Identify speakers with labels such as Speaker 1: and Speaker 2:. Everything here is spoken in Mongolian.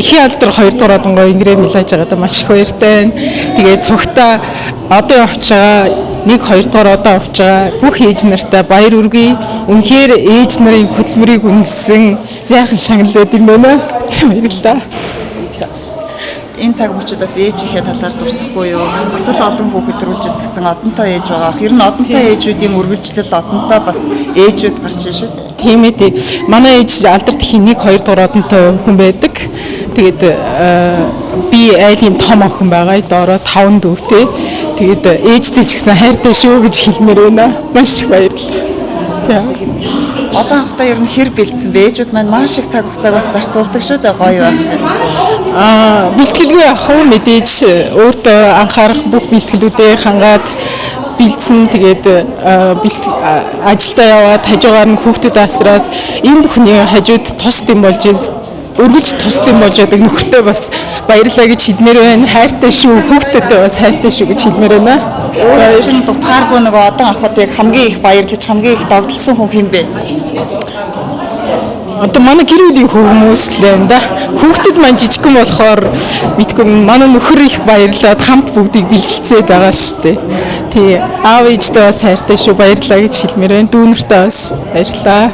Speaker 1: Эхийн алдар 2 дугаар онгоо ингрээ мэлж байгаадаа маш их баяртай байна. Тэгээ цогтой одоо явж байгаа 1-2 дугаар одоо явж байгаа бүх ээж нартай баяр үргэе. Үнэхээр ээж нарын хөдөлмөрийг үнэлсэн сайхан шагналууд юм байна. Баярлалаа.
Speaker 2: Энэ цаг мөчүүдээс ээжийнхээ талаар дурсахгүй юу? Бас л олон хүүхэд төрүүлжсэн одонтой ээж байгаа. Ер нь одонтой ээжүүдийн үргэлжлэл одонтой бас ээжүүд гарч ийн шүү дээ.
Speaker 1: Тийм ээ. Манай ээж алдарт их 1-2 дугаар одонтой хүн байдаг. Тэгээд би айлын том охин байгаа. Доороо 5 дүүтэй. Тэгээд ээжтэй ч гэсэн хайртай шүү гэж хэлмээр байна. Маш их баярлалаа. За.
Speaker 2: Одоо анхдаа ер нь хэр бэлдсэн бэ? Ээжүүд маань маш их цаг хугацааг бас зарцуулдаг шүү дээ. Гоё байх.
Speaker 1: Бэлтгэлгүй ах уу мэдээж өөртөө анхаарах бүх бэлтгэлүүдээ хангаад бэлдсэн. Тэгээд ажилдаа яваад хажуугаар нь хүүхдүүд асраад энэ бүхний хажууд тусд юм болж өргөлж тусд юм болж байдаг нөхөртөө бас баярлалаа гэж хэлмээр байна. Хайртай шүү, хүүхдүүдтэй бас хайртай шүү гэж хэлмээр байна.
Speaker 2: Өөрөө чинь дутгааргүй нөгөө одоо ахуудыг хамгийн их баярлаж хамгийн их догдолсон хүн хэм бэ?
Speaker 1: Одоо манай гэр бүлийн хүмүүс л байна да. Хүүхдүүд маань жижигхэн болохоор мэдгүй манай нөхөр их баярлаад хамт бүгдийг бэлгэлцээд байгаа шүү дээ. Тий. Аав ээжтэй бас хайртай шүү, баярлалаа гэж хэлмээр байна. Дүүнэртэй бас баярлалаа.